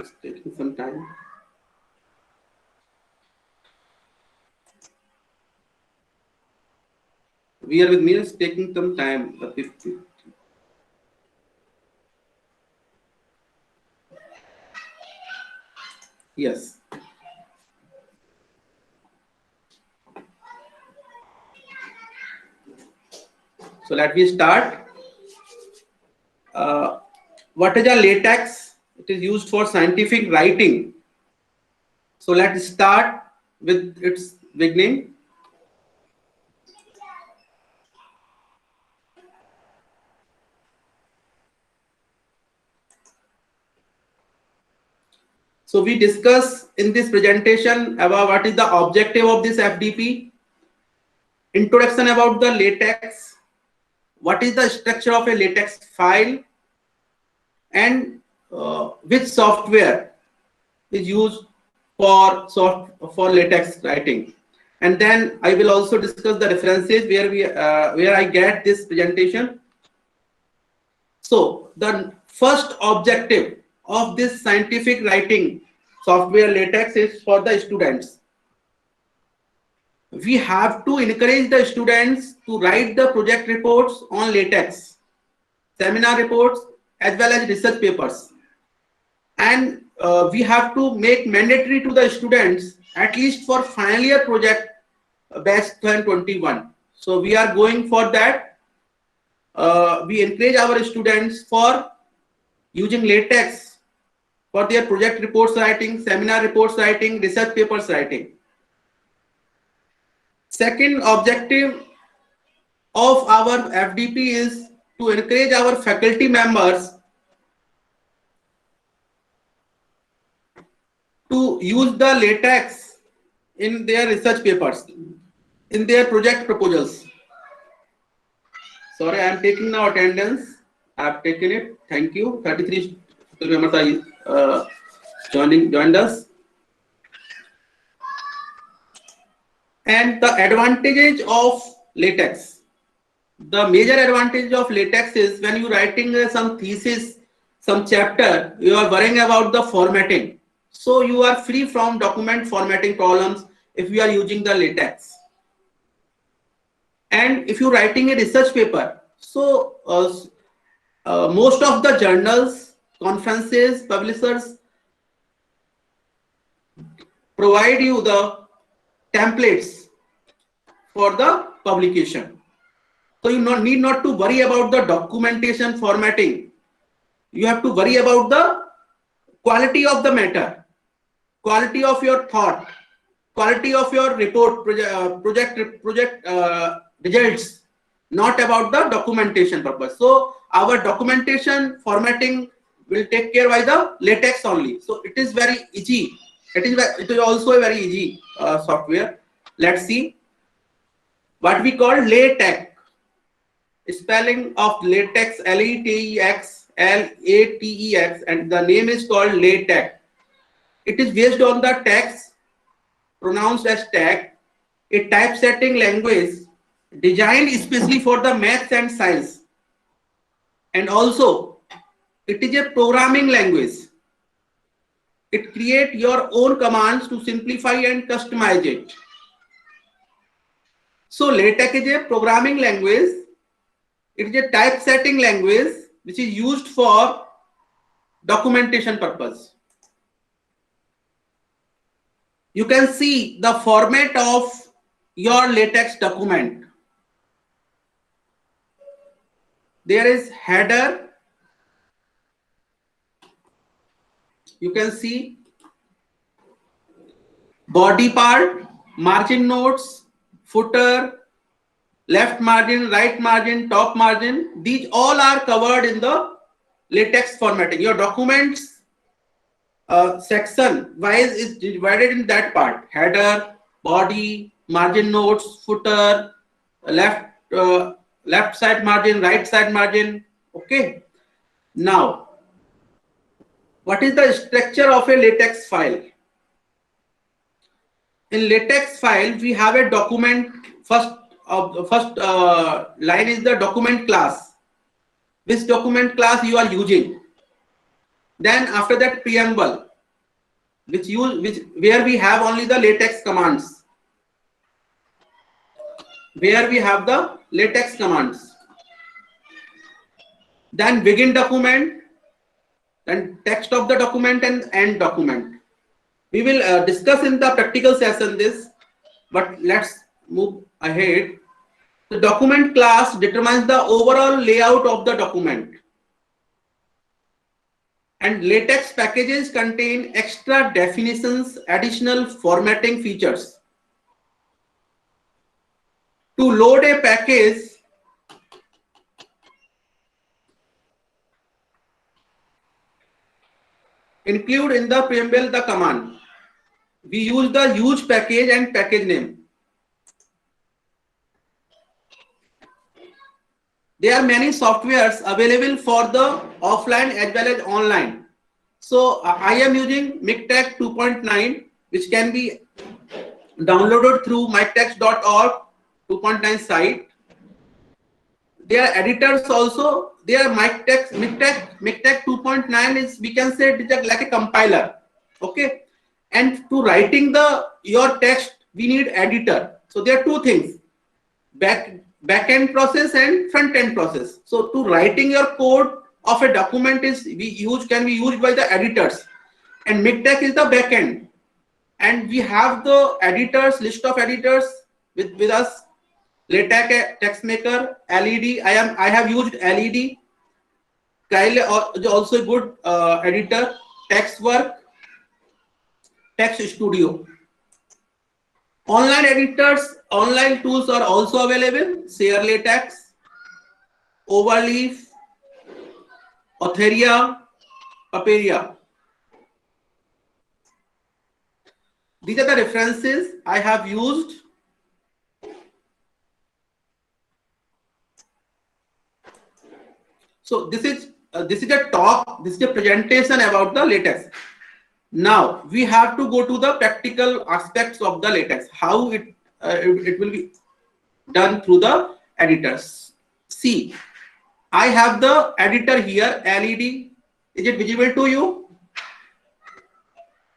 It's taking some time. We are with me. It's taking some time. But yes. So let me start. What is a latex? It is used for scientific writing. So let's start with its beginning. So we discuss in this presentation about what is the objective of this FDP, introduction about the latex, what is the structure of a latex file, and which software is used for latex writing. And then I will also discuss the references where I get this presentation. So the first objective of this scientific writing software latex is for the students. We have to encourage the students to write the project reports on latex, seminar reports, as well as research papers. And we have to make mandatory to the students, at least for final year project batch 2021. So we are going for that. We encourage our students for using latex for their project reports writing, seminar reports writing, research papers writing. Second objective of our FDP is to encourage our faculty members to use the latex in their research papers, in their project proposals. Sorry, I am taking now attendance. I have taken it. Thank you. 33 members are joined us. And the advantages of latex. The major advantage of latex is when you are writing some thesis, some chapter, you are worrying about the formatting. So you are free from document formatting problems if you are using the latex. And if you are writing a research paper, so most of the journals, conferences, publishers provide you the templates for the publication. So you need not to worry about the documentation formatting. You have to worry about the quality of the matter, quality of your thought, quality of your report, project results, not about the documentation purpose. So our documentation formatting will take care by the latex only. So it is very easy. It is also a very easy software. Let's see what we call LaTeX. Spelling of latex, LATEX, LATEX, and the name is called LaTeX. It is based on the text pronounced as TeX, a typesetting language designed especially for the maths and science. And also, it is a programming language. It creates your own commands to simplify and customize it. So LaTeX is a programming language. It is a typesetting language which is used for documentation purpose. You can see the format of your latex document. There is header. You can see body part, margin notes, footer, left margin, right margin, top margin. These all are covered in the latex formatting. Your documents section wise is divided in that part: header, body, margin notes, footer, left side margin, right side margin. Okay. Now, what is the structure of a latex file? In latex file, we have a document. First line is the document class. Which document class you are using? Then after that, preamble. where we have only the latex commands. Where we have the latex commands. Then begin document, then text of the document and end document. We will discuss in the practical session this, but let's move ahead. The document class determines the overall layout of the document. And latex packages contain extra definitions, additional formatting features. To load a package, include in the preamble the command. We use the use package and package name. There are many softwares available for the offline as well as online. So I am using MikTeX 2.9, which can be downloaded through miktex.org 2.9 site. There are editors also. There are MikTeX 2.9 is, we can say, like a compiler. Okay, and to writing your text, we need editor. So there are two things: back-end process and front-end process. So to writing your code of a document can be used by the editors, and MikTeX is the back-end. And we have the editors, list of editors with us. LaTeX, TextMaker, LED. I have used LED. Kyle is also a good editor. TextWorks, Text Studio. Online editors, online tools are also available. Share LaTeX, Overleaf, Authoria, Paperia. These are the references I have used. So this is a talk. This is a presentation about the LaTeX. Now we have to go to the practical aspects of the LaTeX. How it will be done through the editors. See, I have the editor here. LED. Is it visible to you?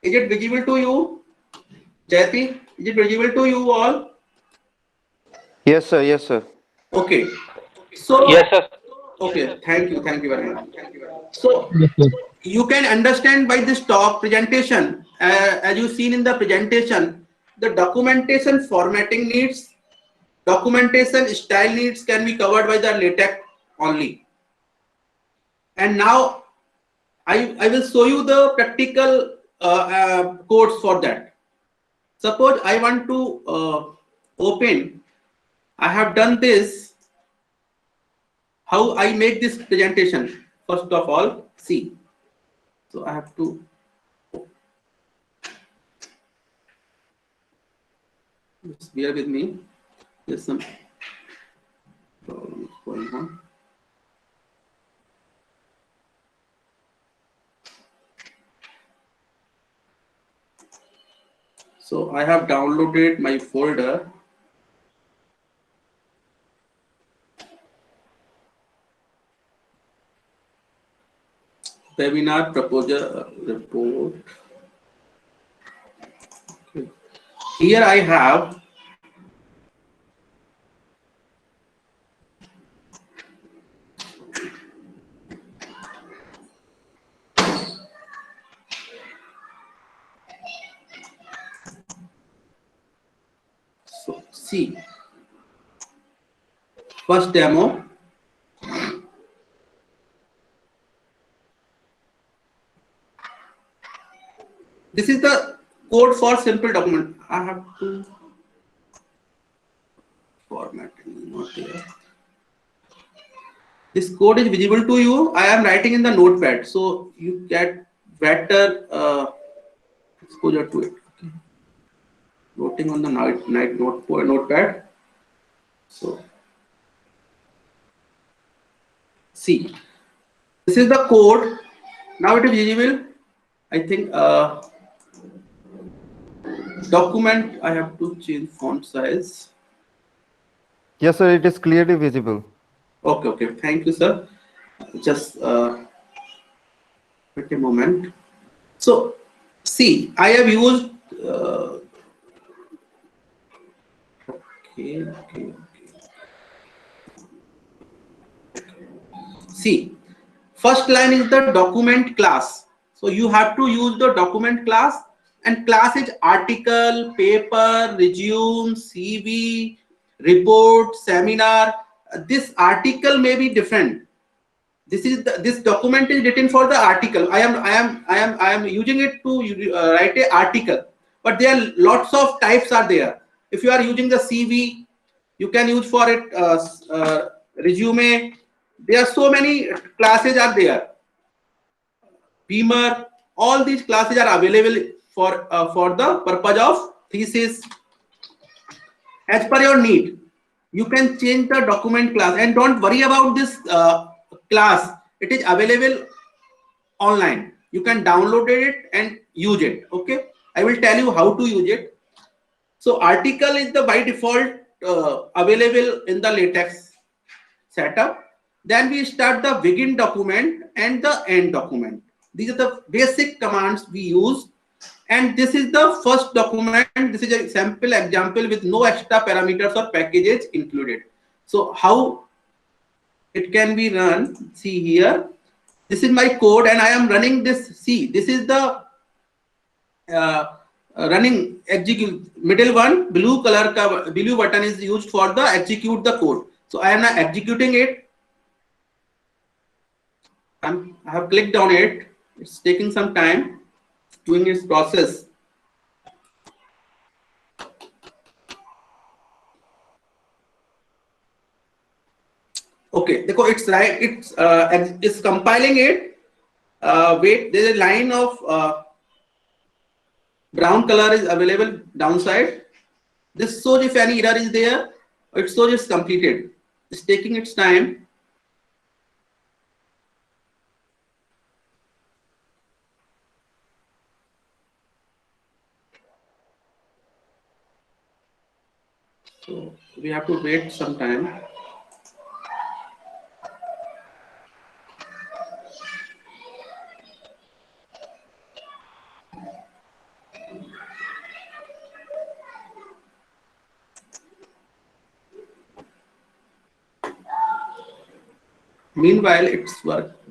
Is it visible to you? Jayati, is it visible to you all? Yes, sir. Yes, sir. Okay. So Yes, sir. okay, thank you very much. So Yes, sir. you can understand by this talk presentation, as you seen in the presentation, the documentation formatting needs, documentation style needs can be covered by the LaTeX only. And now I will show you the practical codes for that. Suppose I want to open. I have done this. How I make this presentation? First of all, see. So I have to. Just bear with me. There's some problems going on. So I have downloaded my folder. Webinar proposal report. Okay. Here I have see first demo. This is the code for simple document. I have to format not here. This code is visible to you. I am writing in the notepad, so you get better exposure to it. Okay. Noting on the notepad. So see, this is the code. Now it is visible. I think document. I have to change font size. Yes, sir. It is clearly visible. Okay, okay. Thank you, sir. Just wait a moment. So See, I have used okay. See, first line is the document class. So you have to use the document class, and class is article, paper, resume, CV, report, seminar. This article may be different. This document is written for the article. I am using it to write a article, but there are lots of types are there. If you are using the CV, you can use for it resume. There are so many classes are there. Beamer, all these classes are available for the purpose of thesis. As per your need, you can change the document class, and don't worry about this class. It is available online. You can download it and use it. Okay, I will tell you how to use it. So article is the by default available in the LaTeX setup. Then we start the begin document and the end document. These are the basic commands we use. And this is the first document. This is a sample example with no extra parameters or packages included. So how it can be run? See here. This is my code, and I am running this. See, this is the running execute middle one. Blue color ka blue button is used for the execute the code. So I am now executing it. I have clicked on it. It's taking some time doing its process. Okay, it's right. It's compiling it. Wait, there's a line of brown color is available downside. This shows if any error is there. It shows it's completed. It's taking its time. So we have to wait some time. Meanwhile, it's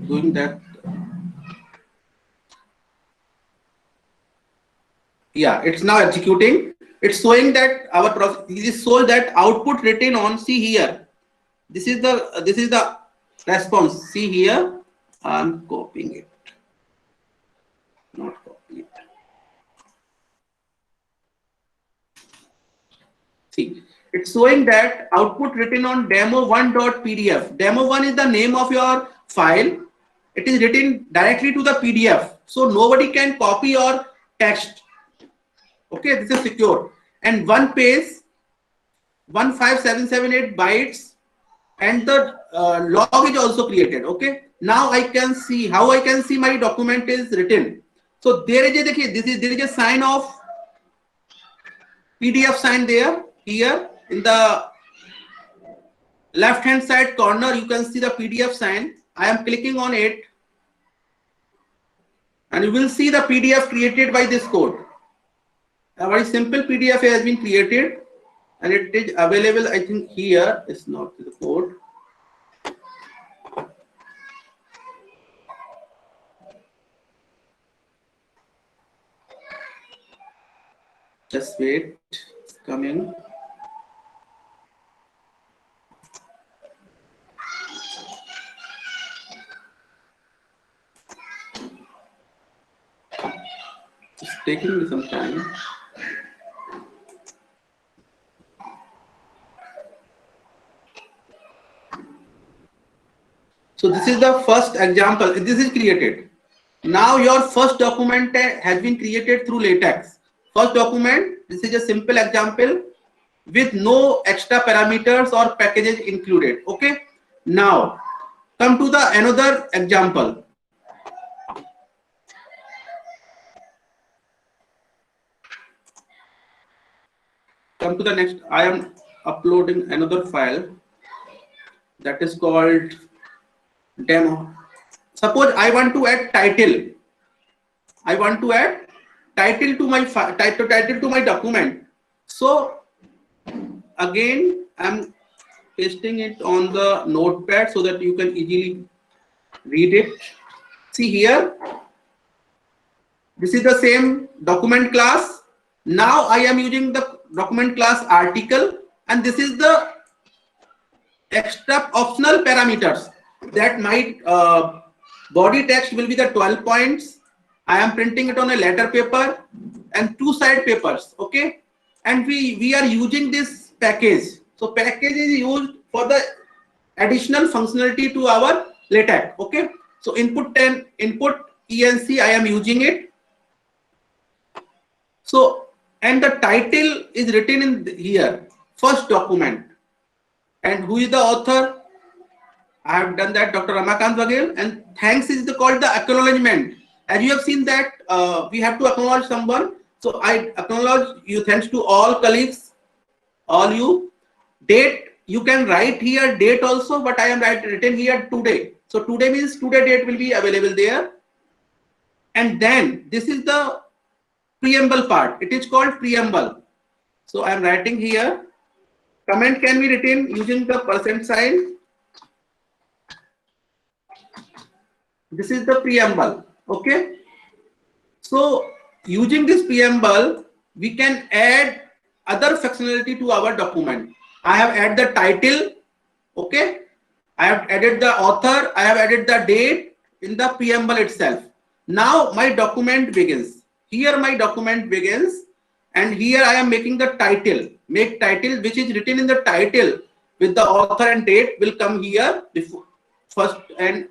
doing that. Yeah, it's now executing. It's showing that our process is so that output written on. See here. This is the response. See here. I'm copying it. Not copying it. See, it's showing that output written on demo1.pdf. Demo1 is the name of your file. It is written directly to the PDF, so nobody can copy your text. Okay, this is secure. And one page, 15778 bytes, and the log is also created. Okay, now I can see how I can see my document is written. So there is a there is a sign of PDF sign there. Here in the left hand side corner, you can see the PDF sign. I am clicking on it, and you will see the PDF created by this code. A very simple PDF has been created, and it is available. I think here is not the code. Just wait, it's coming. It's taking me some time. So this is the first example. This is created. Now your first document has been created through LaTeX. First document, this is a simple example with no extra parameters or packages included. Okay. Now come to the another example. Come to the next. I am uploading another file that is called demo. Suppose I want to add title. I want to add title to my title to my document. So again, I'm pasting it on the notepad so that you can easily read it. See here, this is the same document class. Now I am using the document class article, and this is the extra optional parameters that my body text will be the 12 points. I am printing it on a letter paper and 2 side papers. Okay, and we are using this package. So package is used for the additional functionality to our LaTeX. Okay, so input 10 input ENC, I am using it. So, and the title is written in here, first document. And who is the author? I have done that, Dr. Ramakant Baghel. And thanks is called the acknowledgement. As you have seen that we have to acknowledge someone. So I acknowledge you, thanks to all colleagues, all you. Date, you can write here date also, but I am written here today. So today means today date will be available there. And then this is the preamble part. It is called preamble. So I am writing here. Comment can be written using the % sign. This is the preamble. Okay. So using this preamble, we can add other functionality to our document. I have added the title. Okay. I have added the author. I have added the date in the preamble itself. Now my document begins. Here my document begins, and here I am making the title. Make title, which is written in the title with the author and date will come here before first. And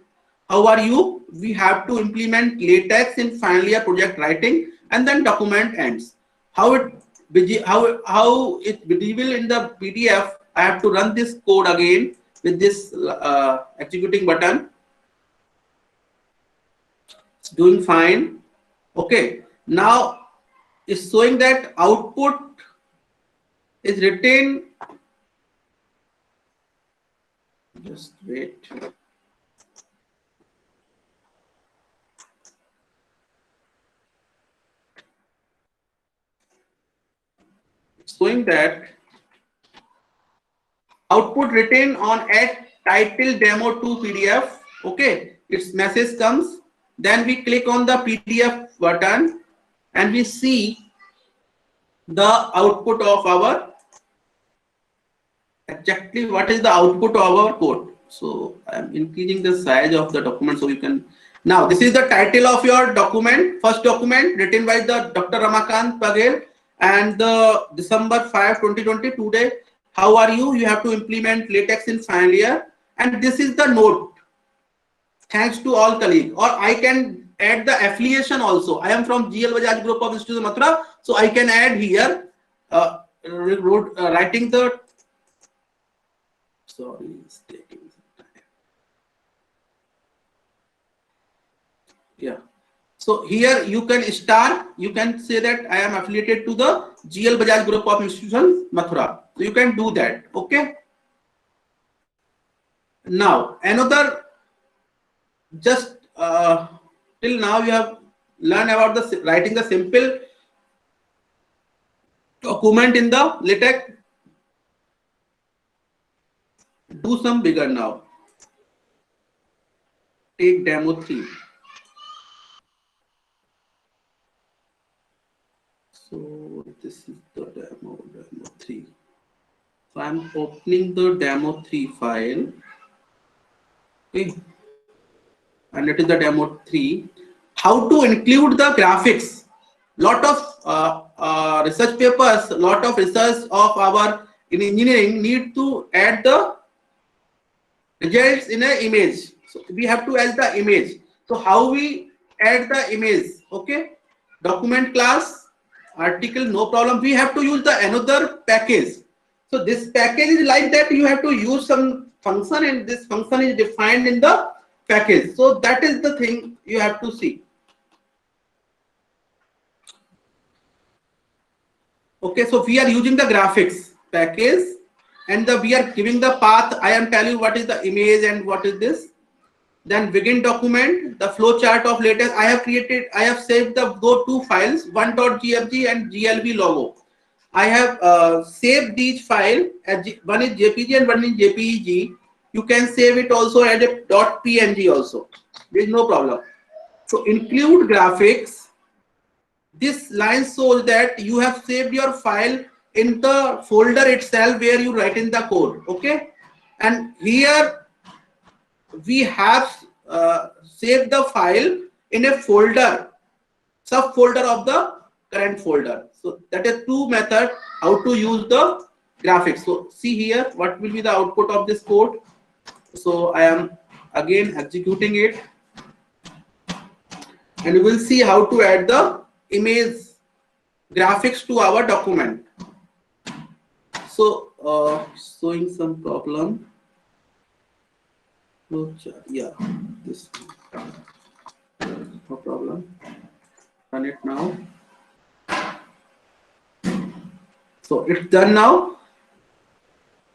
how are you? We have to implement LaTeX in final year project writing, and then document ends. How it visible in the PDF? I have to run this code again with this executing button. It's doing fine. Okay. Now it's showing that output is written. Just wait. It's showing that output written on add title demo to PDF. Okay, its message comes. Then we click on the PDF button, and we see the output of our, exactly what is the output of our code. So I am increasing the size of the document so you can. Now this is the title of your document, first document written by the Dr. Ramakant Baghel, and the December 5, 2020 today. How are you? You have to implement LaTeX in final year, and this is the note. Thanks to all colleagues. Or I can add the affiliation also. I am from GL Bajaj Group of Institutions Mathura, so I can add here writing the. Sorry, it's taking some time. Yeah. So here you can start. You can say that I am affiliated to the GL Bajaj Group of Institutions Mathura. So you can do that. Okay. Now another. Just till now you have learned about the writing the simple document in the LaTeX. Do some bigger now. Take demo 3. So this is the demo 3. So I'm opening the demo 3 file. Okay. And it is the demo 3. How to include the graphics? Lot of research papers, lot of research of our in engineering need to add the results in an image. So we have to add the image. So how we add the image? Okay, document class, article, no problem. We have to use the another package. So this package is like that. You have to use some function, and this function is defined in the package. So that is the thing you have to see. Okay, so we are using the graphics package, and we are giving the path. I am telling you what is the image and what is this. then begin document, the flow chart of LaTeX. I have saved those two files, one.gfg and glb logo. I have saved these files, one is JPG and one is JPEG. You can save it also as a .png also. There is no problem. So include graphics. This line shows that you have saved your file in the folder itself where you write in the code. Okay, and here we have saved the file in a folder, subfolder of the current folder. So that is two methods how to use the graphics. So see here what will be the output of this code. So I am again executing it, and you will see how to add the image graphics to our document. So showing some problem. Yeah, this no problem. Run it now. So it's done now.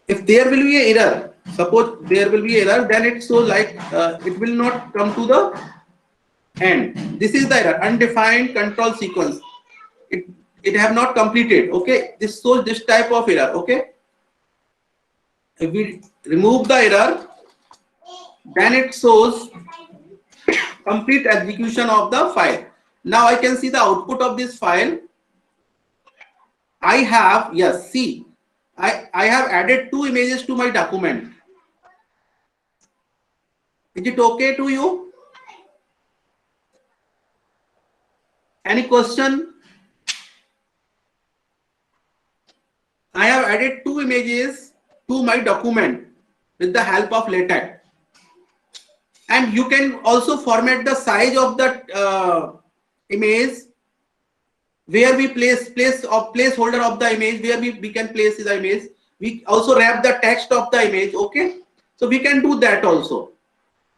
If there will be an error, suppose there will be error, then it shows like it will not come to the end. This is the error, undefined control sequence. It have not completed. Okay, this shows this type of error. Okay, if we remove the error, then it shows complete execution of the file. Now I can see the output of this file. I have, yes, see, I have added two images to my document. Is it okay to you? Any question? I have added two images to my document with the help of LaTeX. And you can also format the size of the image where we placeholder of the image, where we can place the image. We also wrap the text of the image. Okay, so we can do that also.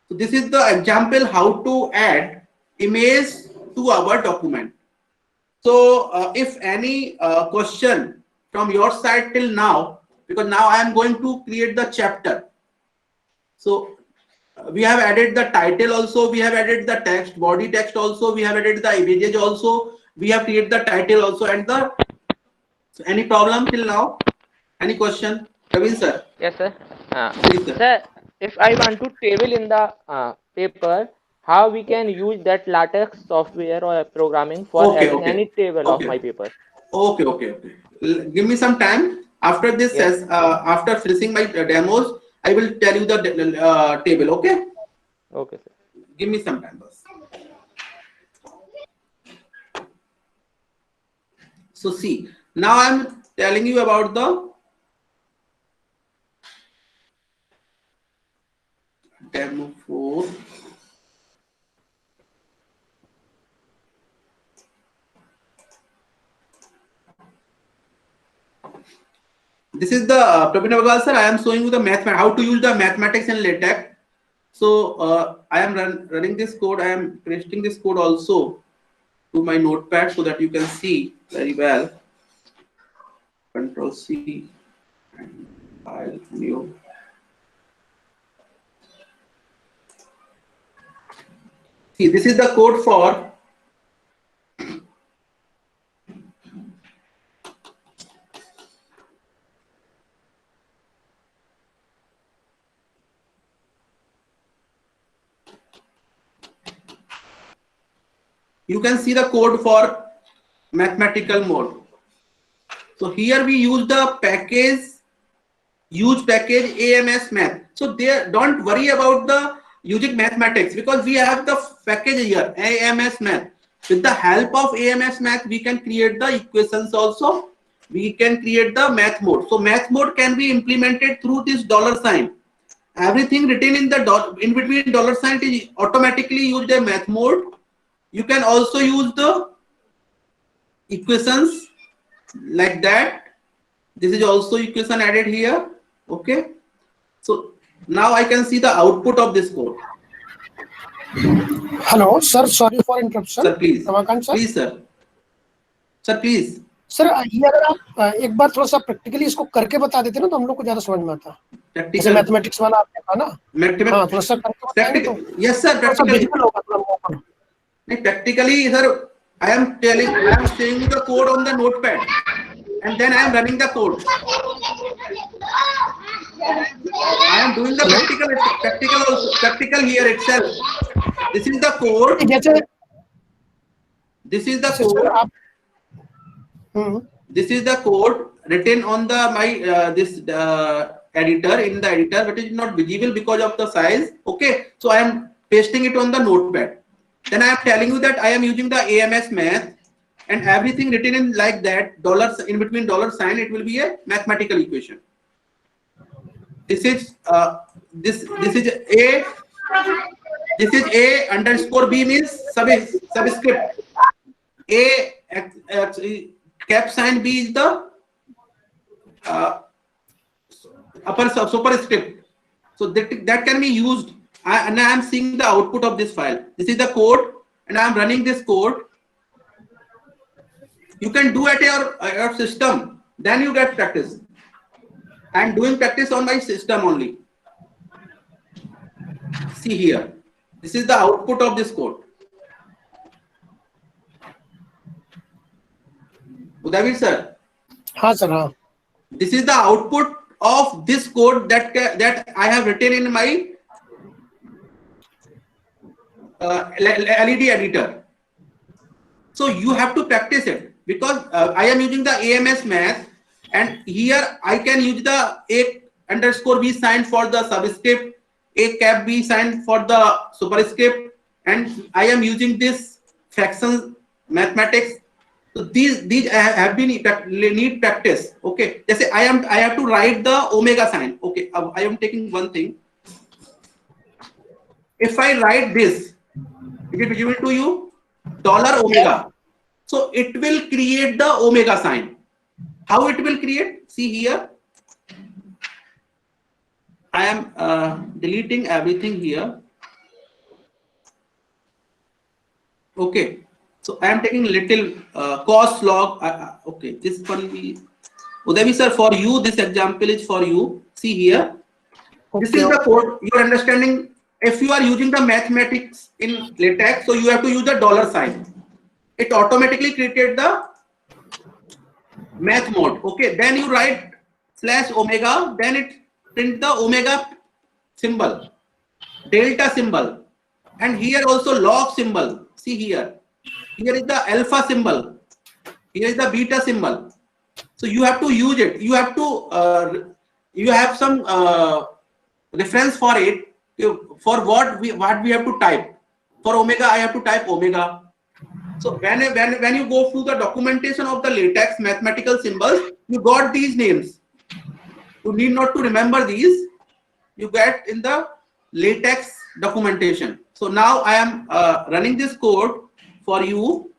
So this is the example how to add image to our document. So if any question from your side till now, because now I am going to create the chapter. So we have added the title also, we have added the text, body text also, we have added the images also, we have created the title also, and the so any problem till now? Any question? Praveen sir? Yes, sir. Please, sir. Sir, if I want to table in the paper, how we can use that LaTeX software or programming for Okay, adding okay. any table of Okay. my paper? Okay. Give me some time. After this, Yes. after finishing my demos, I will tell you the table. Okay. Okay, sir. Give me some time, boss. So see, now I'm telling you about the demo 4. This is the Praveen Agarwal sir. I am showing you the how to use the mathematics in LaTeX. So I am running this code. I am pasting this code also to my notepad so that you can see very well. Control C and file new. See, this is the code for you can see the code for mathematical mode. So here we use the package, use package AMS Math. So there, don't worry about the using mathematics because we have the package here, AMS Math. With the help of AMS Math, we can create the equations also. We can create the math mode. So math mode can be implemented through this $sign. Everything written in the in between $sign is automatically used a math mode. You can also use the equations like that. This is also equation added here. Okay. So now I can see the output of this code. Hello, sir. Sorry for interruption. Sir, please. Ramakant sir. Please, sir. Sir, please. Sir ये अगर आप एक बार थोड़ा सा practically इसको करके बता देते ना तो हम लोग को ज्यादा समझ में आता. जैसे Practical. मैथमेटिक्स वाला आपने कहा ना, हाँ थोड़ा सा करके बताएंगे तो Practical. Yes, sir. थोड़ा सा Practically. विजिबल होगा थोड़ा मुंह पर। Practically, sir. I am saying the code on the notepad, and then I am running the code. I am doing the practical here itself. This is the code. जैसे This is the sir code. आप This is the code written on the this editor, in the editor, but it is not visible because of the size. Okay, so I am pasting it on the notepad. Then I am telling you that I am using the AMS math, and everything written in like that, dollars in between dollar sign, it will be a mathematical equation. This is this is a underscore b means subscript. A cap sign b is the upper superscript. So that can be used. And I am seeing the output of this file. This is the code, and I am running this code. You can do at your system. Then you get practice. I am doing practice on my system only. See here. This is the output of this code. Udavir sir. हाँ sir हाँ This is the output of this code that I have written in my LED editor. So you have to practice it, because I am using the AMS math, and here I can use the A underscore B sign for the subscript, A cap B sign for the superscript, and I am using this fractions mathematics. So these have been need practice. Okay, just say I have to write the omega sign. Okay, I am taking one thing. If I write this, is it visible to you? Dollar omega. So it will create the omega sign. How it will create? See here. I am deleting everything here. Okay. So I am taking little cos log. Okay, this one we. Udavi sir, for you, this example is for you. See here. This is the code. You are understanding. If you are using the mathematics in LaTeX, so you have to use the dollar sign. It automatically created the math mode. Okay, then you write slash omega, then it print the omega symbol, delta symbol, and here also log symbol. See here. Here is the alpha symbol. Here is the beta symbol. So you have to use it. You have to. You have some reference for it. For what we have to type. For omega, I have to type omega. So when you go through the documentation of the LaTeX mathematical symbols, you got these names. You need not to remember these. You get in the LaTeX documentation. So now I am running this code for you.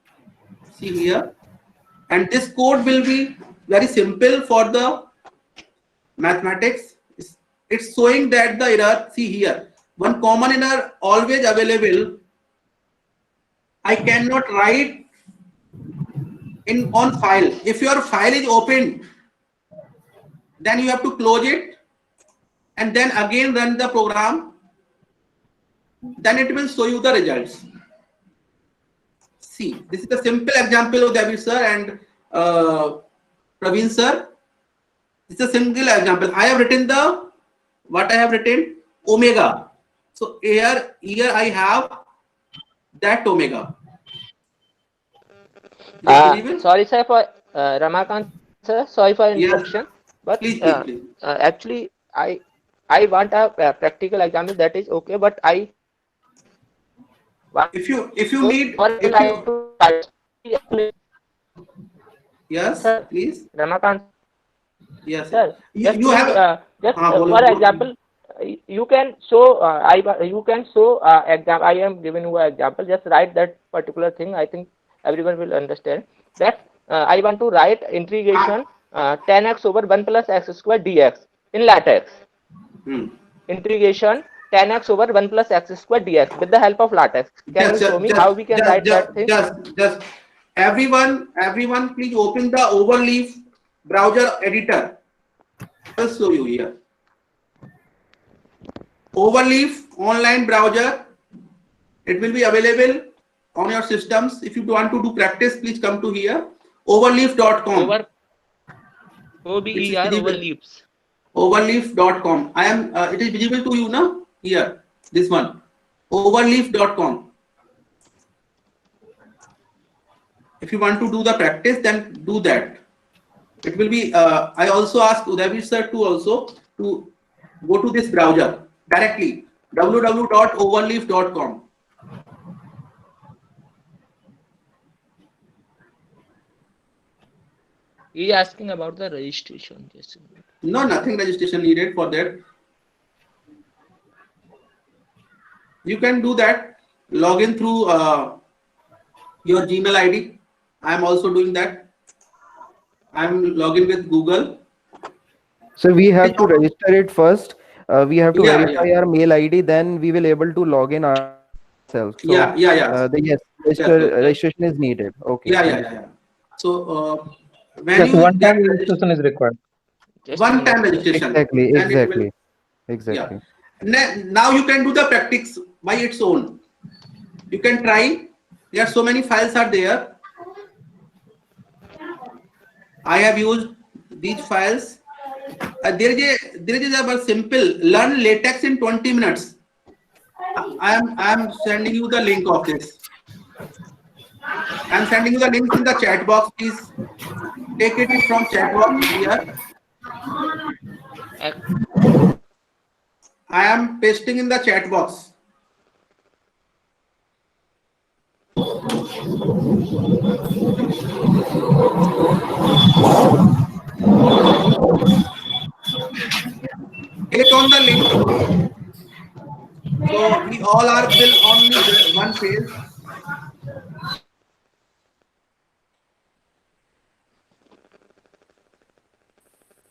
See here, and this code will be very simple for the mathematics. It's showing that the error. See here, one common error always available. I cannot write on file. If your file is open, then you have to close it and then again run the program. Then it will show you the results. See, this is a simple example of David sir and Praveen sir. It's a single example. I have written what I have written omega. So here I have that omega. Sorry sir for Ramakant sir, sorry for interruption. Yes. But Please. actually I want a practical example, that is okay, but if you need yes sir, please Ramakant yes sir, you have just for example, you can show example. I am giving you an example. Just write that particular thing. I think everyone will understand that. I want to write integration 10x over 1 plus x square dx in LaTeX. Integration 10x over 1 plus x square dx with the help of LaTeX. Can you show me how we can write that thing? Just everyone please open the Overleaf browser editor. I'll show you here. Overleaf online browser. It will be available on your systems. If you want to do practice, please come to here. Overleaf.com. Over OBER overleaps. Overleaf.com. I am. It is visible to you now. Here, this one. Overleaf.com. If you want to do the practice, then do that. It will be. I also asked Udavir sir to also to go to this browser directly. www.overleaf.com. He is asking about the registration. Just a minute. No, nothing registration needed for that. You can do that. Log in through your Gmail ID. I am also doing that. I am logging with Google. So we have to register it first. We have to Yeah, verify our mail ID. Then we will able to log in ourselves. So, Yeah. yes, registration is needed. Okay. Yeah. So when Just you one-time registration is required. Just a one time minute, sir. registration. Exactly. and it will- Exactly. Now you can do the practice by its own. You can try. There are so many files are there. I have used these files. There is a very simple learn latex in 20 minutes. I am sending you the link of this. I am sending you the link in the chat box. Please take it from chat box here. I am pasting in the chat box. Click on the link. So we all are will only one page.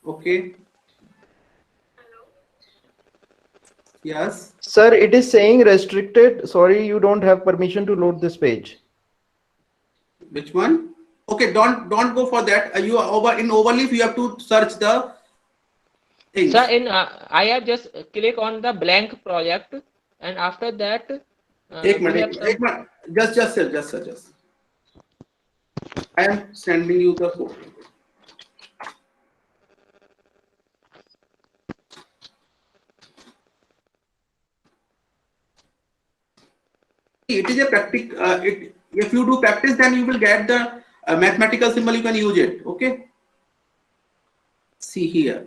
Okay. Yes. Sir, it is saying restricted. Sorry, you don't have permission to load this page. Which one? Okay, don't go for that. You are over in Overleaf. You have to search the things. Sir, in I have just click on the blank project, and after that, एक we have minute. some- एक minute. Just. I am sending you the code. It is a practice. If you do practice, then you will get the mathematical symbol. You can use it. Okay. See here.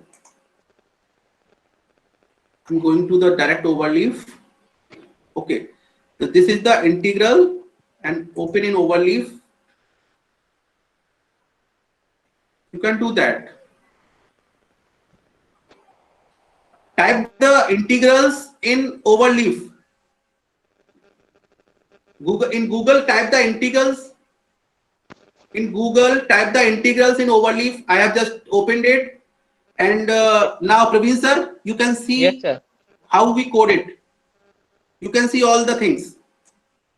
I'm going to the direct overleaf. Okay. So this is the integral and open in overleaf. You can do that. Type the integrals in overleaf. Google type the integrals. In Google type the integrals in overleaf. I have just opened it. And now Praveen sir, you can see Yes, sir. how we code it. You can see all the things.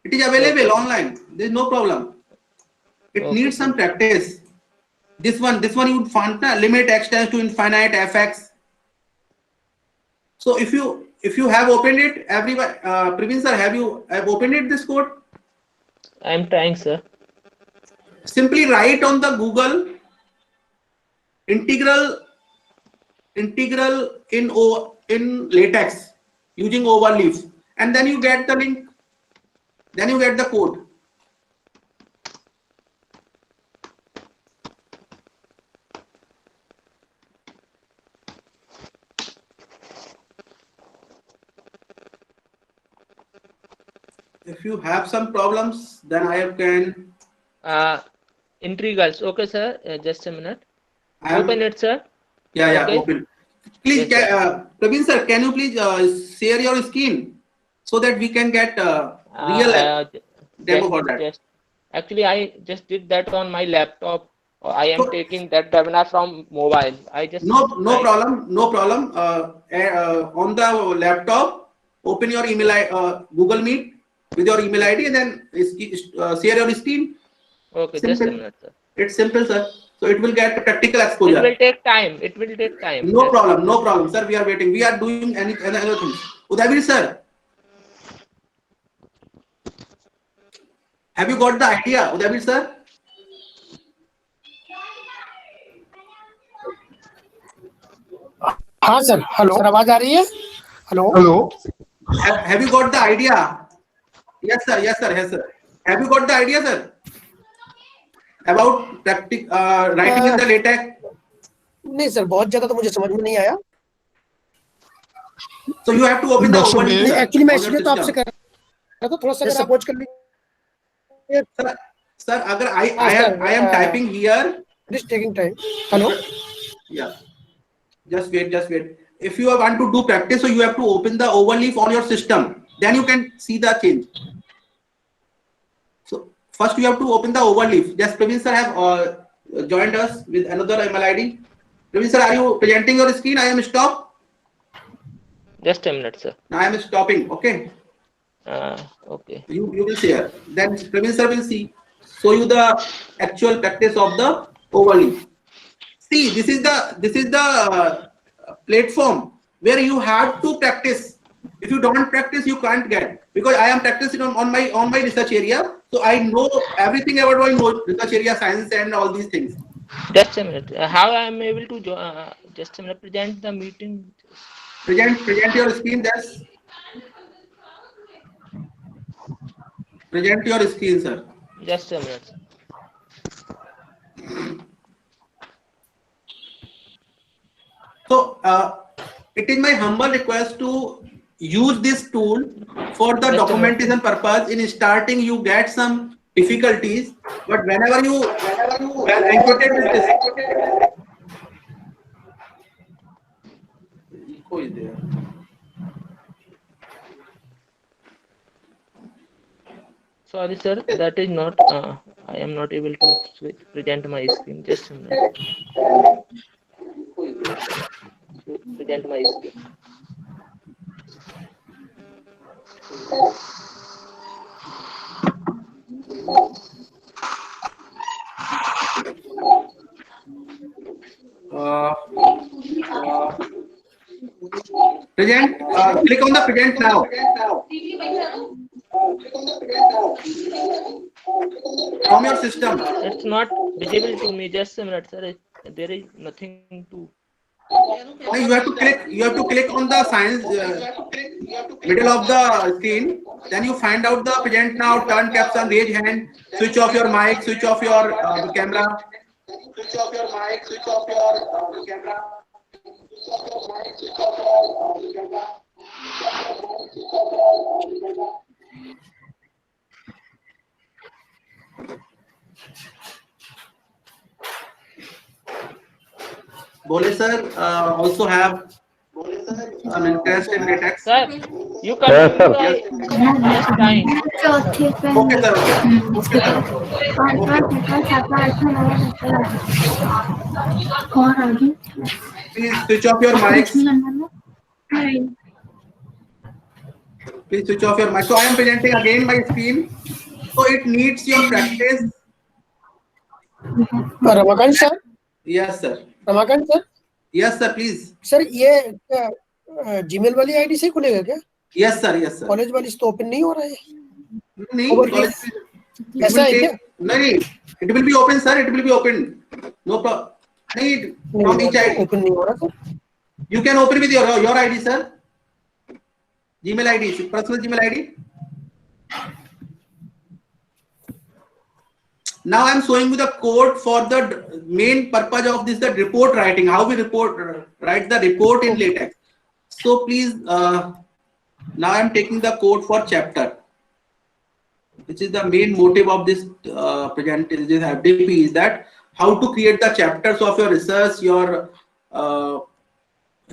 It is available online. There is no problem. It Okay. needs some practice. This one you would find limit x tends to infinite fx. So if you have opened it, everyone, Praveen sir, have opened it this code? I am trying, sir. Simply write on the Google integral in latex using overleaf, and then you get the link. Then you get the code. If you have some problems, then I can. Integrals. Okay, sir. Just a minute. I am- Open it, sir. Yeah, Okay. open. Please, Yes, Praveen sir, can you please share your screen so that we can get real demo for that? Actually, I just did that on my laptop. I am So- taking that webinar from mobile. No problem. On the laptop, open your email, Google Meet with your email ID, and then share your screen. Okay, just a Simple. minute, sir. It's simple, sir. So it will get practical It exposure. will take time. It will take time. No problem, sir. We are waiting. We are doing any other things. Udavir sir, have you got the idea, Udavir sir? हाँ sir, hello sir, आवाज आ रही है? Hello Hello. Have you got the idea? Yes sir, yes sir, yes sir. Have you got the idea, sir? About writing in the LaTeX? नहीं sir, बहुत ज्यादा तो मुझे समझ में नहीं आया। So you have to open the Dr. overlay. May- sir, actually मैं on your इसलिए तो आपसे system. कह रहा था, थोड़ा सा अगर आप खोज कर लीजिए। Sir, अगर I sir, am typing here. It is taking time. Hello, Yeah. Just wait. If you want to do practice, so you have to open the overleaf on your system. Then you can see the change. So first you have to open the overleaf. Just Praveen sir have joined us with another email ID. Praveen sir, are you presenting your screen? I am stop. Just a minute, sir. Now I am stopping. Okay. Okay. You will share. Then Praveen sir will show you the actual practice of the overleaf. See, this is the platform where you have to practice. If you don't practice, you can't get. Because I am practicing on my research area, so I know everything about my research area, science and all these things. Just a minute. How I am able to just a minute present the meeting? Present your screen. That's present your screen, sir. Just a minute. So it is my humble request to use this tool for the documentation purpose. In starting, you get some difficulties, but whenever you are acquainted with this, echo is there. Sorry, sir. That is not. I am not able to present my screen. Just a minute. Present my screen. Present. Click on the present now. From your system. It's not visible to me. Just a minute, sir. There is nothing to. No, you have to click on the science middle of the screen. Then you find out the present now, turn caption, raise hand, switch off your mic, switch off your camera. Switch off your mic, switch off your camera. Switch off your mic, switch off your camera. Bole sir also have some interest in LaTeX. Sir, you can Yes, sir. just time. Okay, sir. Please switch off your mics. Please switch off your mic. So I am presenting again my screen. So it needs your practice. Ramakant sir, Yes, sir. Ramakant sir, Yes, sir. Please. Sir ये Gmail वाली ID से खुलेगा क्या? Yes, sir. Yes, sir. College वाली तो open नहीं हो रहा है। नहीं, Overleaf. it ऐसा will है take- क्या? नहीं, it will be open, sir. It will be open. No problem. नहीं, from each ID. ओपन नहीं हो रहा sir. You can open with your ID, sir. Gmail ID, personal Gmail ID. Now I am showing you the code for the main purpose of this, the report writing. How we write the report in LaTeX. So please, now I am taking the code for chapter, which is the main motive of this presentation. This FDP is that how to create the chapters of your research, your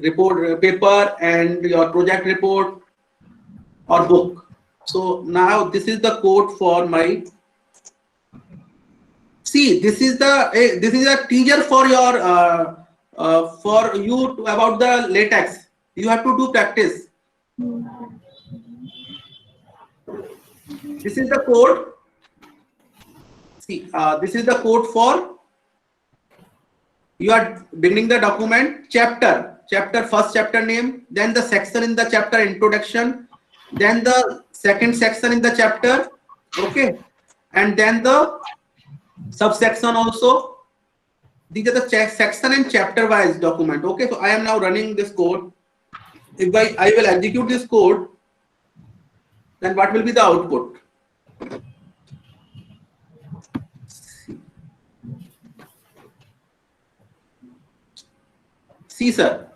report paper, and your project report or book. So now this is the code for my. See, this is a teaser for your for you about the LaTeX. You have to do practice. This is the code. See, this is the code for you are beginning the document chapter chapter, first chapter name, then the section in the chapter introduction, then the second section in the chapter, okay, and then the subsection also. These are the section and chapter wise document. Okay, so I am now running this code. If I will execute this code, then what will be the output? See, sir,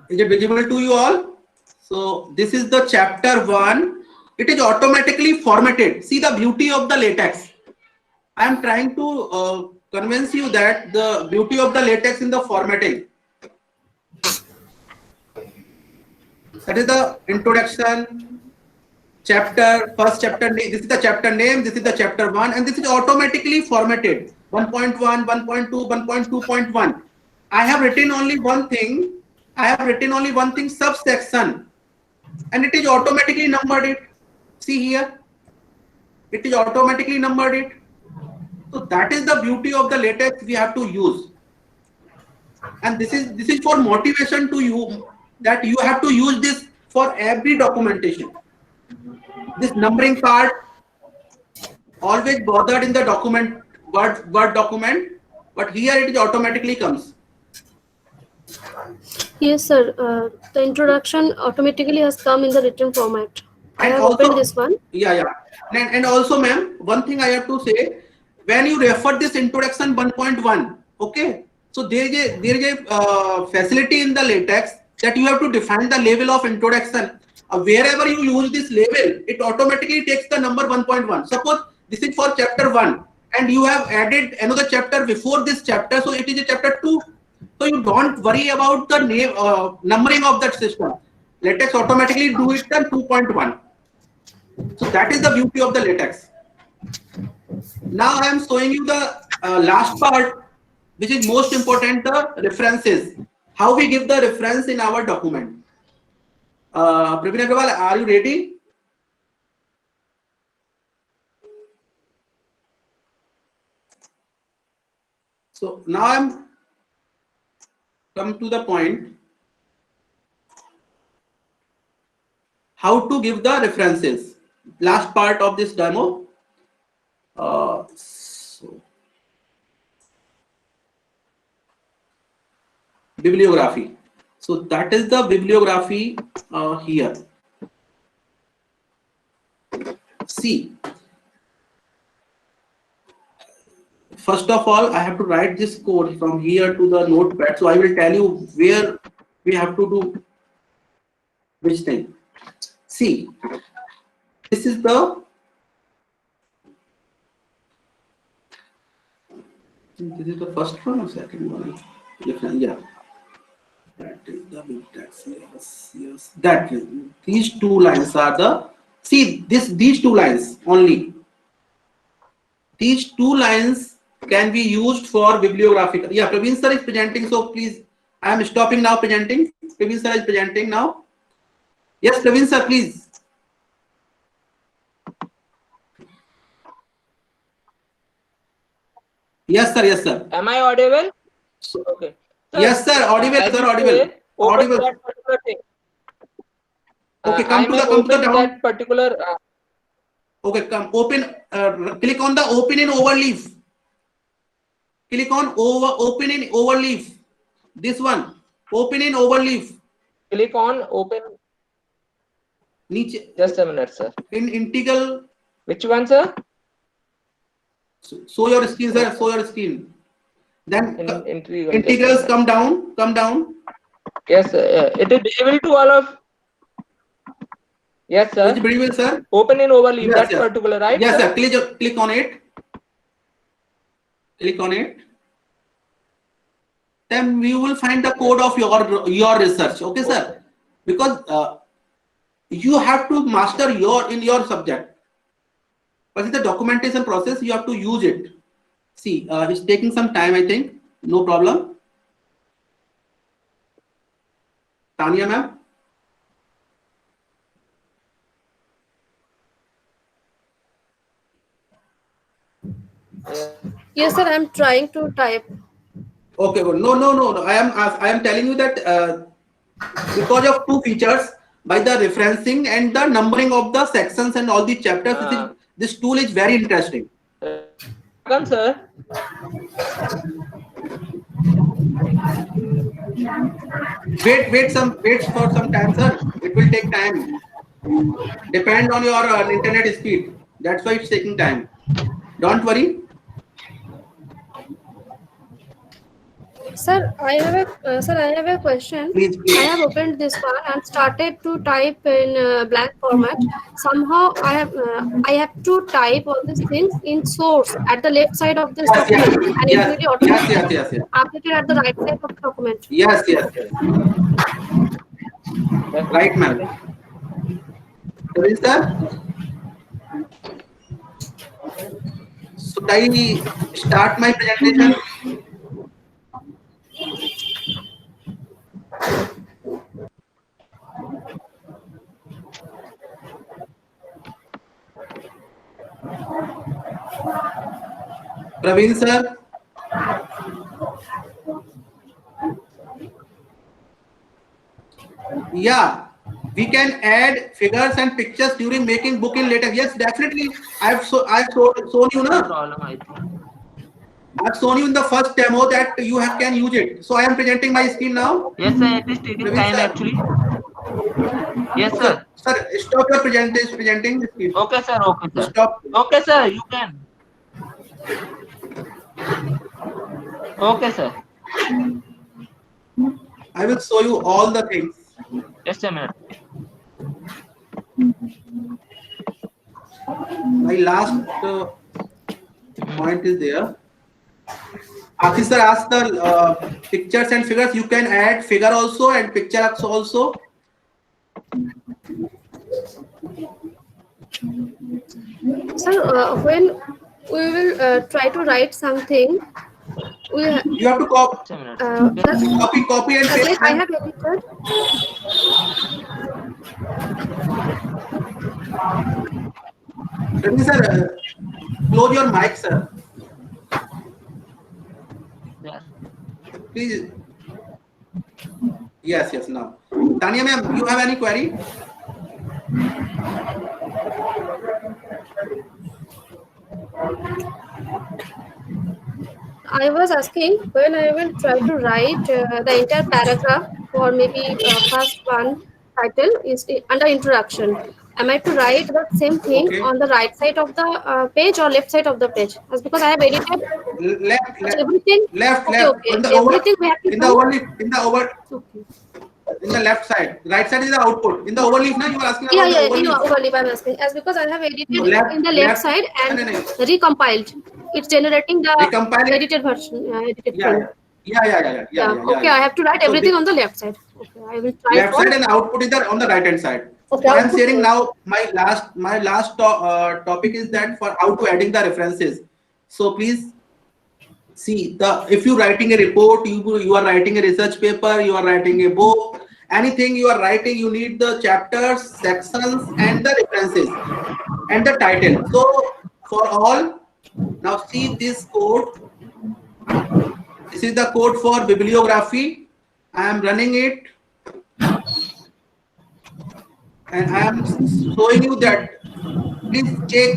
is it visible to you all? So this is the chapter 1. It is automatically formatted. See the beauty of the latex. I am trying to convince you that the beauty of the latex in the formatting. That is the introduction, chapter, first chapter name. This is the chapter name. This is the chapter 1, and this is automatically formatted. 1.1, 1.2, 1.2.1. I have written only one thing. I have written only one thing, subsection, and it is automatically numbered it. See here, it is automatically numbered it. So that is the beauty of the latex we have to use, and this is for motivation to you, that you have to use this for every documentation. This numbering part always bothered in the document, word document, but here it is automatically comes. Yes, sir. The introduction automatically has come in the written format. I And have also, opened this one. yeah, and also, ma'am, one thing I have to say, when you refer this introduction 1.1, okay, so there is a facility in the latex that you have to define the level of introduction. Wherever you use this level, it automatically takes the number 1.1. Suppose this is for chapter 1, and you have added another chapter before this chapter, so it is a chapter 2. So you don't worry about the name numbering of that system. Latex automatically do it at 2.1. So that is the beauty of the latex. Now I am showing you the last part, which is most important, the references. How we give the reference in our document. Praveen Agrawal, are you ready? So now I'm come to the point. How to give the references. Last part of this demo. Bibliography. So that is the bibliography here. See, first of all, I have to write this code from here to the notepad. So I will tell you where we have to do which thing. See, this is the first one or second one? Yeah. That is the big text. Yes. That is, these two lines are the, see these two lines only. These two lines can be used for bibliographical. Yeah, Praveen sir is presenting, so please, I am stopping now presenting. Praveen sir is presenting now. Yes, Praveen sir, please. Yes, sir. Yes, sir. Am I audible? Okay. Sir, yes, sir. Audible, as sir. you Audible. say, open Audible. that particular thing. Okay, I come to may the open down. that particular. Okay, come open. Click on the open in overleaf. Click on open in overleaf. This one. Open in overleaf. Click on open. Niche. Just a minute, sir. In integral. Which one, sir? Show your screen, sir. Show your screen. Then integrals come down. Come down. Yes, it is visible to all of. Yes, sir. Which visible, sir? Open in overleaf. Yes, That yes. particular, right? Yes, sir. Click on it. Click on it. Then we will find the code of your research. Okay, sir? Because you have to master your subject. But in the documentation process, you have to use it. See, it's taking some time, I think. No problem. Tanya, ma'am. Yes, sir. I'm trying to type. Okay, good. No. I am telling you that because of two features, by the referencing and the numbering of the sections and all the chapters, this tool is very interesting. Come, sir. Wait for some time, sir. It will take time. Depend on your internet speed. That's why it's taking time. Don't worry. Sir, I have a question. Please. I have opened this one and started to type in blank format. Somehow I have to type all these things in source at the left side of this document, and it will be automatically Yes. updated at the right side of the document. Yes. Right, ma'am. Sir, should I start my presentation? Praveen sir. Yeah, we can add figures and pictures during making book in latex. Yes, definitely. I've shown you, na? Problem, I think. I've shown you in the first demo that you can use it. So I am presenting my screen now. Yes, sir. It is taking Praveen, time sir. actually. Yes, sir. Sir, stop your presenting the screen. Okay, sir. Okay, sir. Stop. Okay, sir. You can. Okay, sir. I will show you all the things. Just a minute. My last point is there. Akhi sir asked the pictures and figures. You can add figure also and picture also. Sir, when we will try to write something, You have to Just a minute. copy and paste. like I have edited. Let me, sir, close your mic, sir. Yes. Please. Yes. Now, Tanya ma'am, you have any query? I was asking when I will try to write the entire paragraph or maybe first one title is under introduction. Am I to write the same thing Okay. on the right side of the page or left side of the page? That's because I have edited Left. everything. Left. Okay. In the Everything we have to do. in the left side. Right side is the output. In the overleaf, now you are asking about Yeah, the overleaf. overleaf I'm asking. As because I have edited No, in the left side and no. recompiled. It's generating the Recompile it. edited version. Edited Yeah. thing. Yeah. Okay, I have to write So everything the on the left side. Okay, I will try. left side and output is on the right hand side. Okay, So I am output sharing is- now my last topic is that for how to adding the references. So please see if you writing a report, you are writing a research paper, you are writing a book, anything you are writing, you need the chapters, sections, and the references and the title. So for all, now see this code. This is the code for bibliography. I am running it. And I am showing you that. Please check.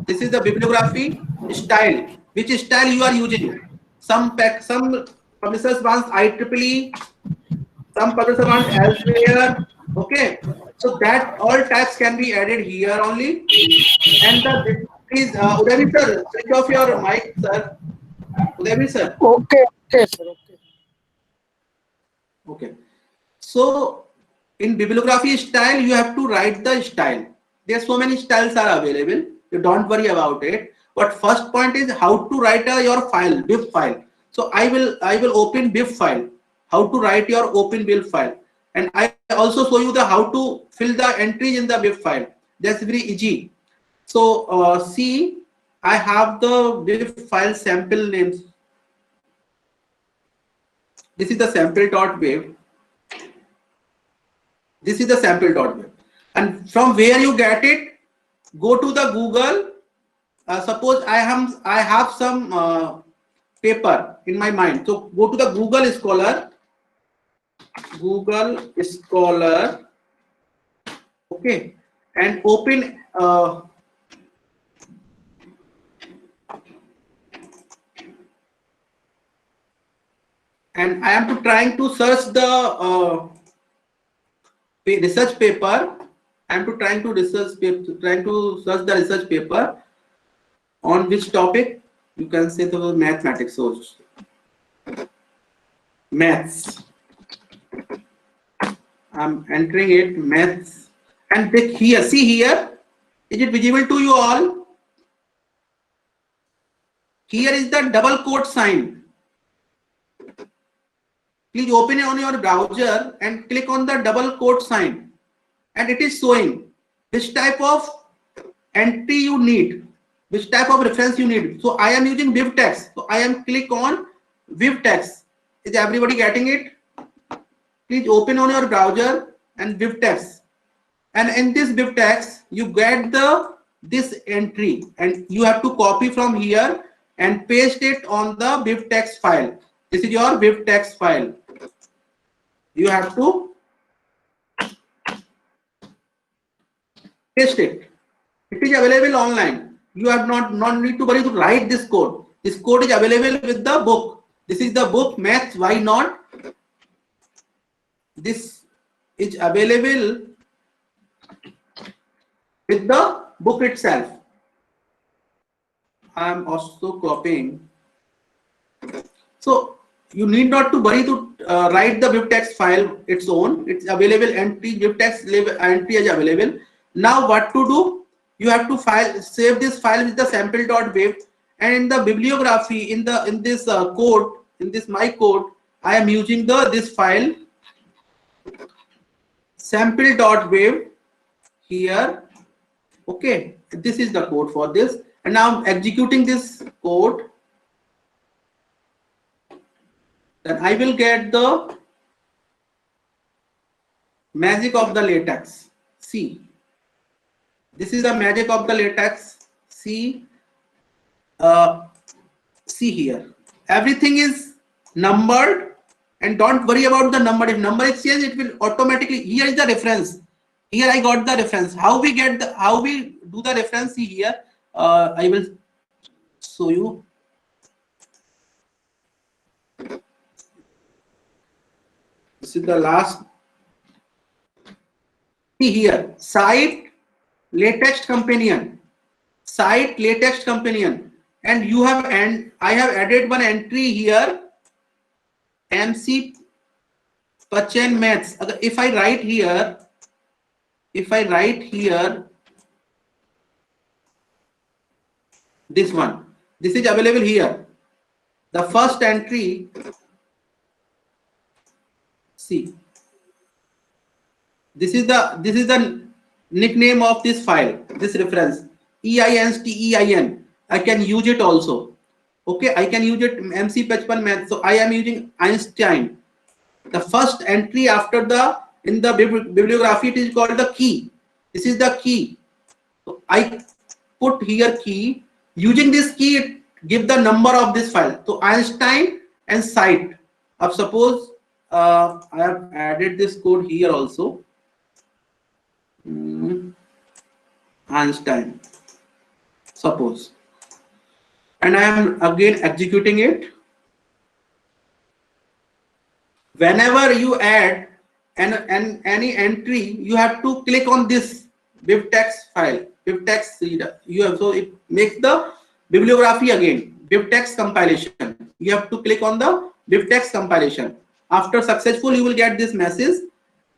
This is the bibliography style. Which style you are using? Some publishers want IEEE, some publishers want elsewhere. Okay, so that all tags can be added here only. And please, Udavir sir, switch off your mic, sir. Udavir sir. Okay, sir. Okay. So in bibliography style, you have to write the style. There so many styles are available. You don't worry about it. But first point is how to write your file, BIB file. So I will open BIB file. How to write your open BIB file. And I also show you the how to fill the entries in the BIB file. That's very easy. So see, I have the BIB file sample names. This is the sample.wave. This is the sample.wave. And from where you get it, go to the Google suppose I have some paper in my mind. So go to the Google Scholar. Okay, and open and I am trying to search the research paper. I am trying to search the research paper on which topic. You can say the mathematics. So maths. I'm entering it, maths, and here, see here, is it visible to you all? Here is the double quote sign. Please open it on your browser and click on the double quote sign, and it is showing which type of entry you need, which type of reference you need. So I am using BibTeX. So I am click on BibTeX. Is everybody getting it? Please open on your browser and BibTeX, and in this BibTeX you get this entry, and you have to copy from here and paste it on the BibTeX file. This is your BibTeX file. You have to paste it. It is available online. You have not need to worry to write this code. This code is available with the book. This is the book, Maths Why Not. This is available with the book itself. I am also copying. So you need not to worry to write the BibTeX file its own. It's available. Entry BibTeX entry is available. Now what to do? You have to save this file with the sample.bib, and in the bibliography in this code, in this my code, I am using this file sample.bib here. Okay, this is the code for this, and now I'm executing this code. Then I will get the magic of the latex. See, this is the magic of the latex. See here, everything is numbered, and don't worry about the number. If number is changed, it will automatically. Here is the reference. Here I got the reference. How we do the reference? See here. I will show you. This is the last. See here, site latex companion, site latex companion, and you have, and I have added one entry here, MC Pachen Maths. If I write here, this one, this is available here. The first entry. See, this is the nickname of this file, this reference, EINSTEIN. I can use it also. Okay, I can use it, MC Pachpan Math. So I am using Einstein. The first entry after in the bibliography, it is called the key. This is the key. So I put here key. Using this key, it give the number of this file. So Einstein and site. Suppose I have added this code here also. Einstein, suppose, and I am again executing it. Whenever you add any entry, you have to click on this BibTeX file, BibTeX reader. You have, so it makes the bibliography again, BibTeX compilation. You have to click on the BibTeX compilation. After successful, you will get this message,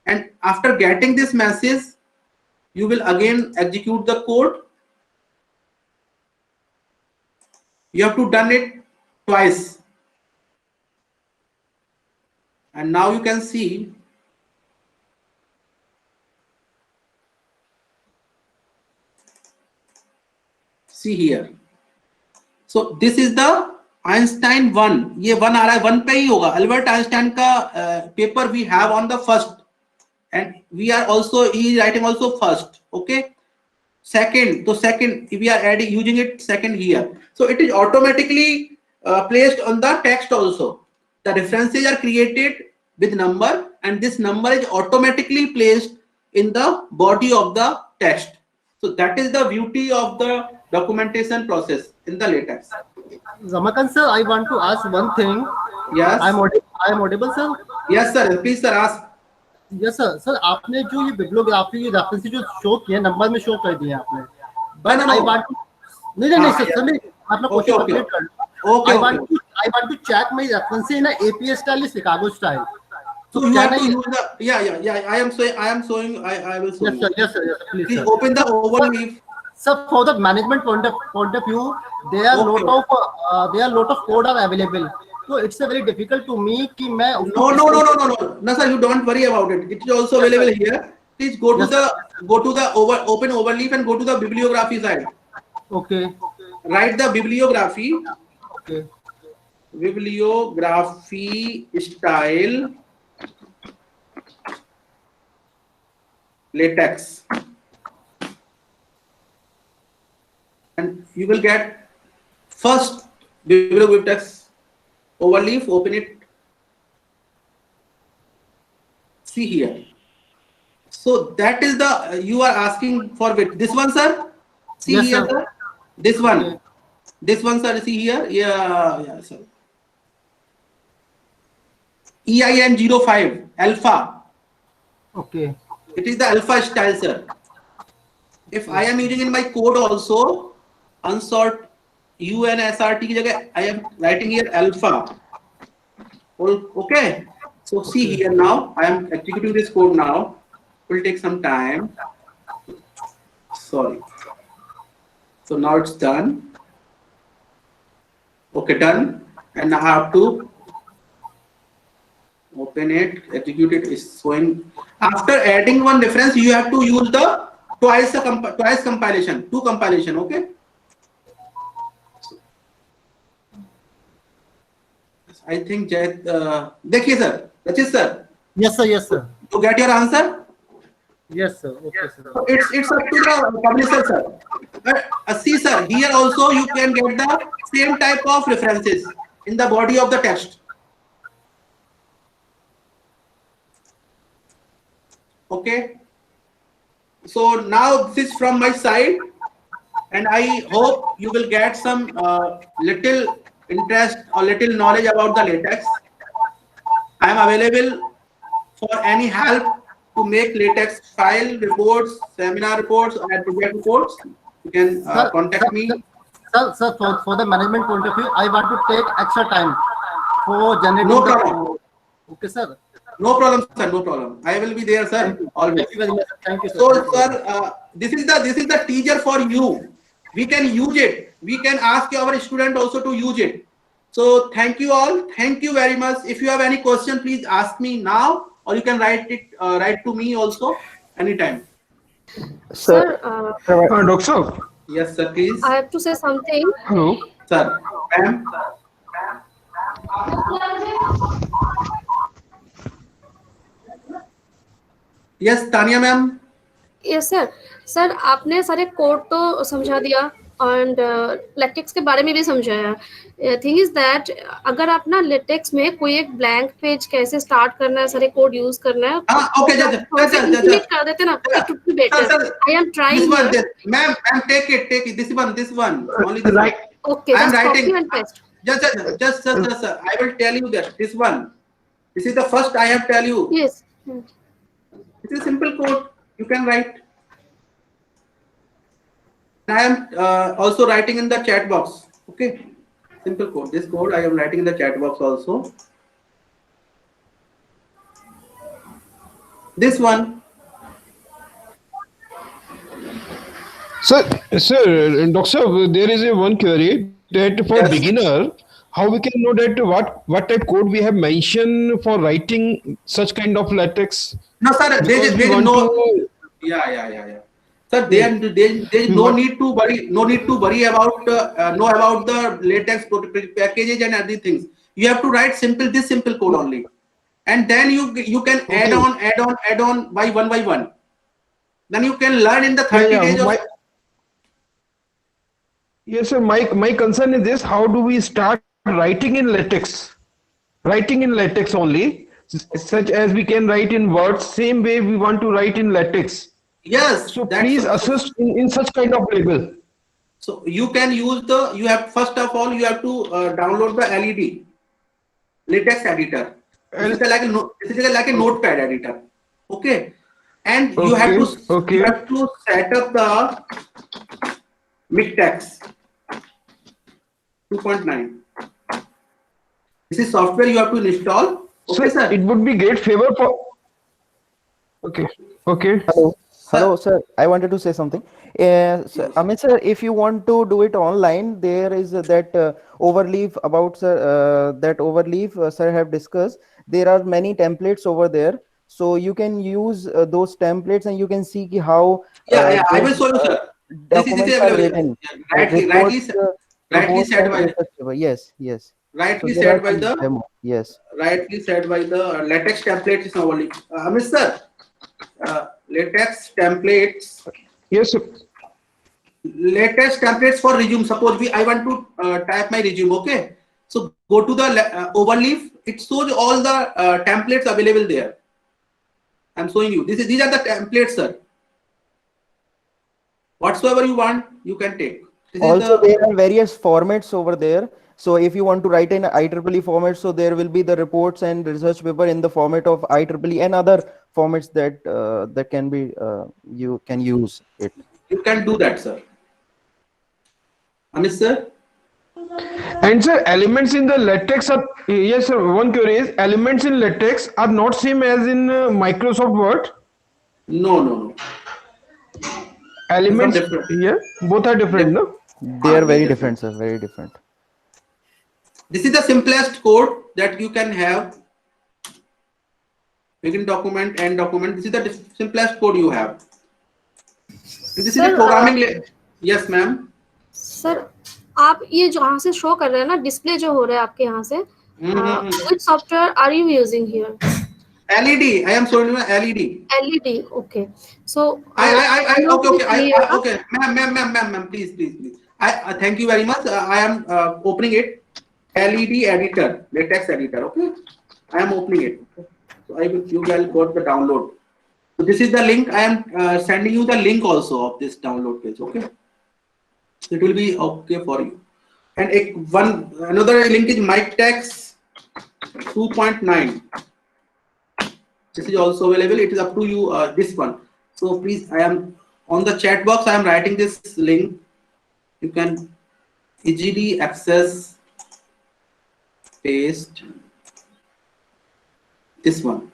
and after getting this message, you will again execute the code. You have to done it twice, and now you can see here. So this is the Einstein 1. ये 1 आ रहा है, 1 पे ही होगा. Albert Einstein का paper we have on the first, and we are also, he is writing also first. Okay, second. So second, if we are adding using it second here, so it is automatically placed on the text also. The references are created with number, and this number is automatically placed in the body of the text. So that is the beauty of the documentation process in the LaTeX. Ramakant sir, I want to ask one thing. Yes. I am audible sir. Yes sir. Please sir, ask. Yes sir sir आपने जो ये bibliography की reference जो show किए number में show कर दिए आपने बट आई वांट नहीं सर मैं अपना क्वेश्चन कंप्लीट कर Okay. I want to check my reference in a APA style Chicago style. So you have to use the I am showing I will show you. Yes sir please sir. Open the overleaf. Sir, for the management point of view, there are lot of code are available. So it's a very difficult to me कि मैं No sir, you don't worry about it. It is also available here. Please go to the open overleaf and go to the bibliography side. Okay. Write the bibliography. Okay. Bibliography style LaTeX, and you will get first bibliography overleaf. Open it. See here. So that is the you are asking for it. This one, sir. See yes, here, sir. This one. Okay. This one, sir. See here. Yeah, sir. EIN05 alpha. Okay. It is the alpha style, sir. If I am using in my code also, unsort UNSRT की जगह I am writing here alpha. Okay. So see here now. I am executing this code now. It will take some time. Sorry. So now it's done. Okay, done. And I have to open it, execute it. Is showing. After adding one reference, you have to use the twice compilation, two compilation. Okay. I think देखिए sir, Rachit sir. Yes sir. To get your answer. Yes sir. Okay sir. So it's up to the publisher, sir. But see sir, here also you can get the same type of references in the body of the text. Okay. So now this is from my side, and I hope you will get some little interest or little knowledge about the LaTeX. I am available for any help to make LaTeX file reports, seminar reports, and project reports. You can contact me. Sir, for the management point of view, I want to take extra time for generating. No problem. Okay, sir. No problem, sir. No problem. I will be there, sir. Always. Thank you very much. Thank you, sir. So, sir, this is the teaser for you. We can use it. We can ask our student also to use it. So, thank you all. Thank you very much. If you have any question, please ask me now, or you can write to me also anytime. Sir, Dr. Sir. Yes, sir. Please. I have to say something. Hello. Sir, ma'am. Yes, Tanya ma'am. Yes sir sir आपने सारे code तो समझा दिया and latex के बारे में भी समझाया थिंग इज दैट अगर आप ना लेटेक्स में कोई एक ब्लैंक पेज कैसे स्टार्ट करना है सारे कोड यूज करना है ओके कर देते ना it would be better I am trying ma'am take it this one only this Right. Okay I am writing and paste. just sir I will tell you that this is the first I have tell you. Yes. It is simple code. You can write. I am also writing in the chat box. Okay, simple code. This code I am writing in the chat box also. This one. Sir, Doctor, there is one query that for Yes. beginner, how we can know that what type code we have mentioned for writing such kind of latex? No, sir. There is no. Yeah. Sir, there is no need to worry about know about the latex packages and other things. You have to write this simple code only, and then you can add on by one. Then you can learn in the 30 days. Yes, sir. My concern is this: how do we start writing in LaTeX? Writing in LaTeX only, such as we can write in Word, same way we want to write in LaTeX. Yes, So that's please assist in such kind of label. so you can use the, you have, first of all, you have to download the LED latex editor. This is like a this is like a notepad editor. Okay, and you have to set up the MikTeX 2.9. This is software you have to install. Okay, sir. It would be great favor for. Okay. Hello, sir. I wanted to say something. Amit sir, if you want to do it online, there is that overleaf about sir. That overleaf sir have discussed. There are many templates over there, so you can use those templates and you can see how. Yeah, I will show you, sir. This is available. Rightly said by. Yes. Rightly So said by the. demo. Yes. Rightly said by the latex template is only. Mr. Latex templates. Yes, sir. Latex templates for resume. Suppose I want to type my resume. Okay. So go to the overleaf. It shows all the templates available there. I'm showing you. These are the templates, sir. Whatsoever you want, you can take. Also, there are various formats over there. So if you want to write in IEEE format, so there will be the reports and research paper in the format of IEEE and other formats that that can be you can use it. You can do that, sir. Amit sir. And sir, elements in the LaTeX are, yes sir, one query is, elements in LaTeX are not same as in Microsoft Word? No. Elements, yeah, both are different, no? They are very different, sir, very different. This is the simplest code that you can have. Begin document, end document. This is the simplest code you have. This is a programming. Yes, ma'am. Sir आप ये जहाँ से show कर रहे हैं ना, display जो हो रहा है आपके यहाँ से, which software are you using here? LED. I am showing you LED. LED. Okay. So okay. Ma'am, please. I thank you very much. I am opening it. LED editor, latex editor. Okay. I am opening it. Okay. So you will got the download. So this is the link. I am sending you the link also of this download page. Okay. It will be okay for you. And another link is MikTeX 2.9. This is also available. It is up to you. This one. So please, I am on the chat box. I am writing this link. You can easily access, paste this one.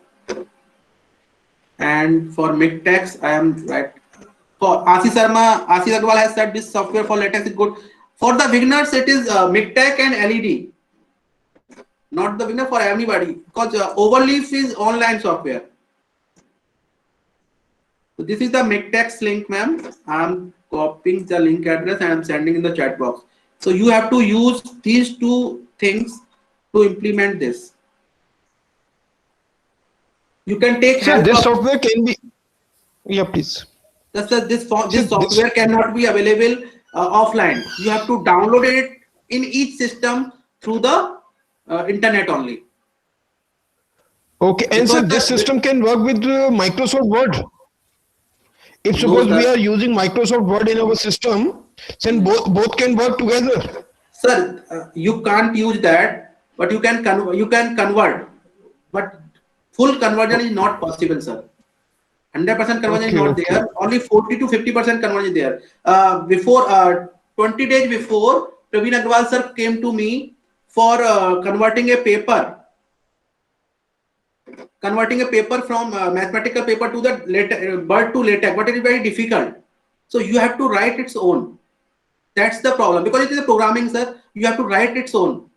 And for MikTeX, I am right. For Ashish Agrawal has said this software for LaTeX is good. For the beginners, it is MikTeX and LED. Not the beginner, for everybody, because Overleaf is online software. So this is the MikTeX link, ma'am. I'm copying the link address and I'm sending in the chat box. So you have to use these two things to implement this. You can take help. This software can be. Yeah, please. This software cannot be available offline. You have to download it in each system through the internet only. Okay, and so this system can work with Microsoft Word. If suppose we are using Microsoft Word in our system, then both can work together. Sir, you can't use that, but you can convert. But full conversion is not possible, sir. 100% conversion is not there. Only 40 to 50% conversion is there. Before 20 days before, Praveen Agrawal sir came to me for converting a paper from mathematical paper to the Word to LaTeX, but it is very difficult. So you have to write its own. That's the problem, because it is a programming, sir. You have to write its own.